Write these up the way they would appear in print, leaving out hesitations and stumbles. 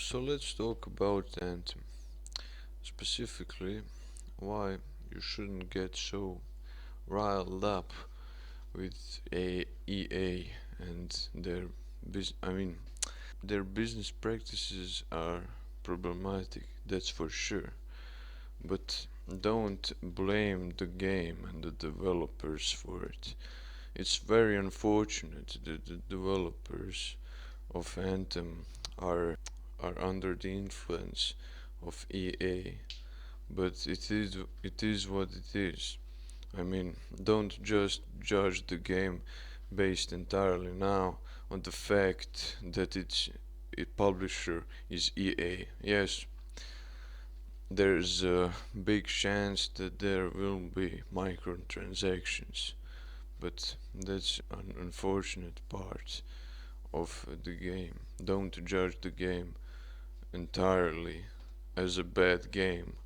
So let's talk about Anthem. Specifically, why you shouldn't get so riled up with EA and their business practices are problematic, that's for sure. But don't blame the game and the developers for it. It's very unfortunate that the developers of Anthem are under the influence of EA, but it is what it is. Don't just judge the game based entirely now on the fact that its publisher is EA. Yes, there's a big chance that there will be microtransactions, but that's an unfortunate part of the game. Don't judge the game entirely as a bad game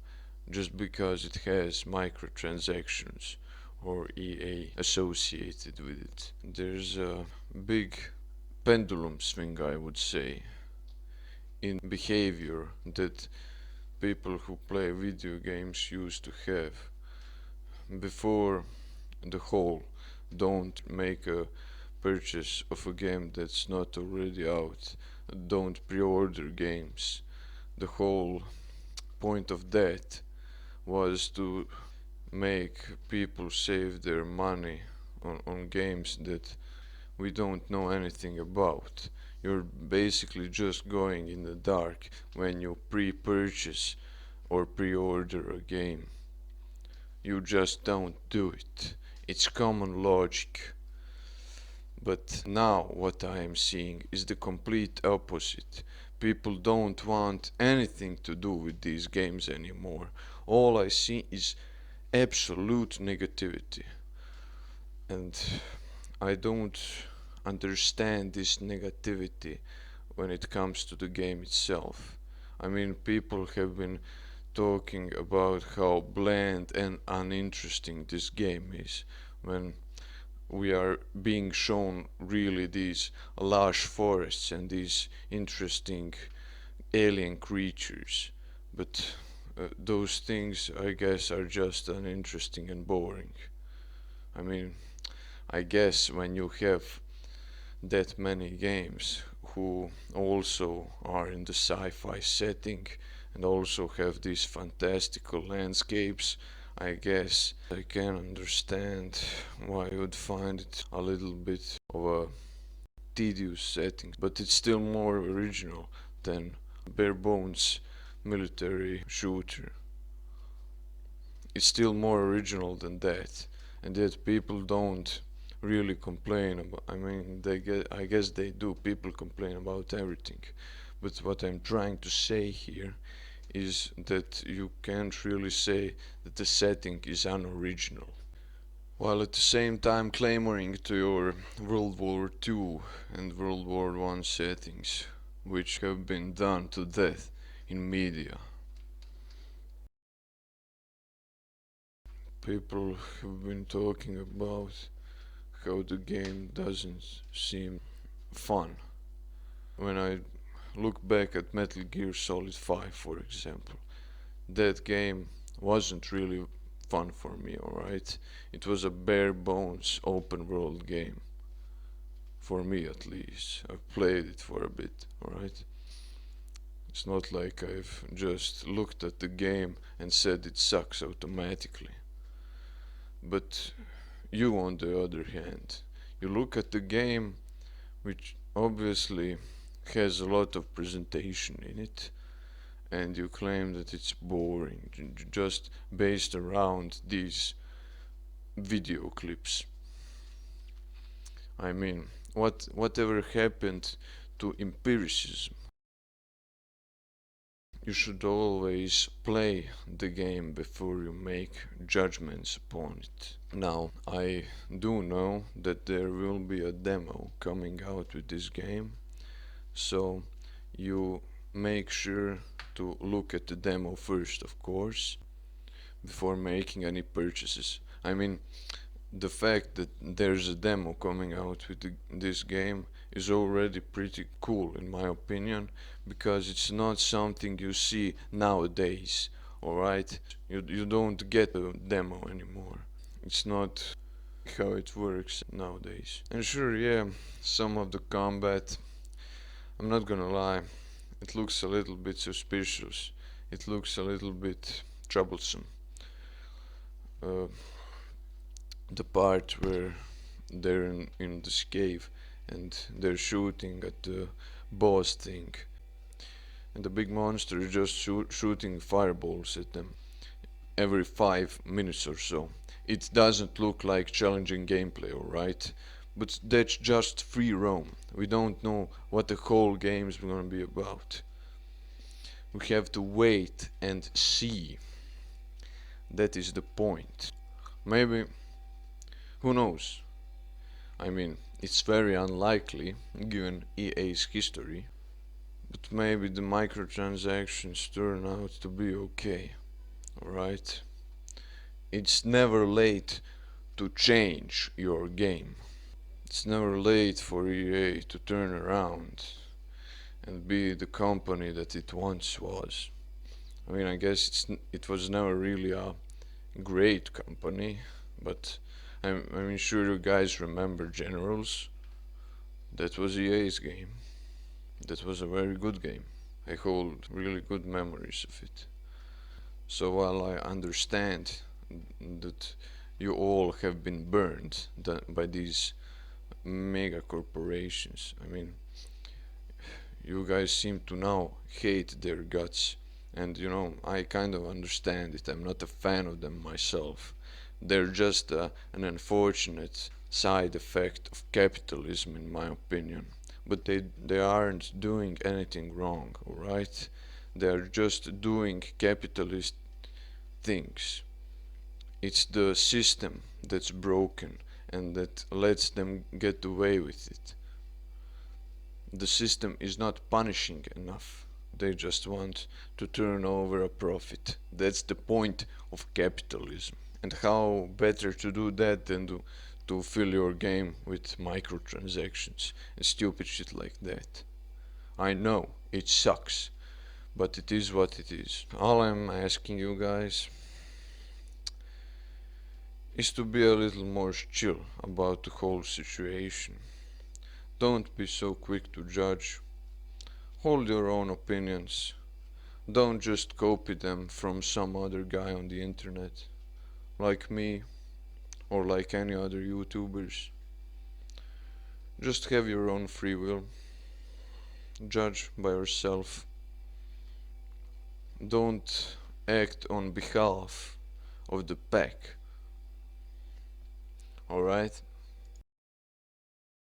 just because it has microtransactions or EA associated with it. There's a big pendulum swing, I would say, in behavior that people who play video games used to have. Before the whole don't make a purchase of a game that's not already out, don't pre-order games. The whole point of that was to make people save their money on games that we don't know anything about. You're basically just going in the dark when you pre-purchase or pre-order a game. You just don't do it. It's common logic. But now what I am seeing is the complete opposite. People don't want anything to do with these games anymore. All I see is absolute negativity. And I don't understand this negativity when it comes to the game itself. People have been talking about how bland and uninteresting this game is when we are being shown really these lush forests and these interesting alien creatures. But those things, I guess, are just uninteresting and boring. I mean, I guess when you have that many games who also are in the sci-fi setting and also have these fantastical landscapes, I guess I can understand why you would find it a little bit of a tedious setting, but it's still more original than bare bones military shooter. It's still more original than that, and yet people don't really complain about. I guess they do. People complain about everything, but what I'm trying to say here is that you can't really say that the setting is unoriginal, while at the same time clamoring to your World War II and World War I settings, which have been done to death in media. People have been talking about how the game doesn't seem fun. When I look back at Metal Gear Solid 5, for example, that game wasn't really fun for me, alright? It was a bare bones open world game. For me at least. I've played it for a bit, alright? It's not like I've just looked at the game and said it sucks automatically. But you, on the other hand, you look at the game, which obviously has a lot of presentation in it, and you claim that it's boring, just based around these video clips. Whatever happened to empiricism? You should always play the game before you make judgments upon it. Now, I do know that there will be a demo coming out with this game, so you make sure to look at the demo first, of course, before making any purchases. the fact that there's a demo coming out with this game is already pretty cool in my opinion, because it's not something you see nowadays. Alright, you don't get a demo anymore. It's not how it works nowadays. And sure, yeah, some of the combat, I'm not gonna lie, it looks a little bit suspicious. It looks a little bit troublesome. Uh, the part where they're in this cave and they're shooting at the boss thing, and the big monster is just shooting fireballs at them every 5 minutes or so. It doesn't look like challenging gameplay, alright? But that's just free roam. We don't know what the whole game is gonna be about. We have to wait and see. That is the point. Maybe, who knows? I mean, it's very unlikely given EA's history, but maybe the microtransactions turn out to be okay, alright? It's never late to change your game. It's never late for EA to turn around and be the company that it once was. I mean, I guess it was never really a great company, but I mean, sure you guys remember Generals. That was EA's game. That was a very good game. I hold really good memories of it. So while I understand that you all have been burned by these mega corporations, I mean, you guys seem to now hate their guts, and I kind of understand it. I'm not a fan of them myself. They're just an unfortunate side effect of capitalism, in my opinion. But they aren't doing anything wrong, alright? They're just doing capitalist things. It's the system that's broken and that lets them get away with it. The system is not punishing enough. They just want to turn over a profit. That's the point of capitalism. And how better to do that than to fill your game with microtransactions and stupid shit like that. I know, it sucks, but it is what it is. All I'm asking you guys is to be a little more chill about the whole situation. Don't be so quick to judge. Hold your own opinions. Don't just copy them from some other guy on the internet, like me or like any other YouTubers. Just have your own free will. Judge by yourself. Don't act on behalf of the pack. Alright?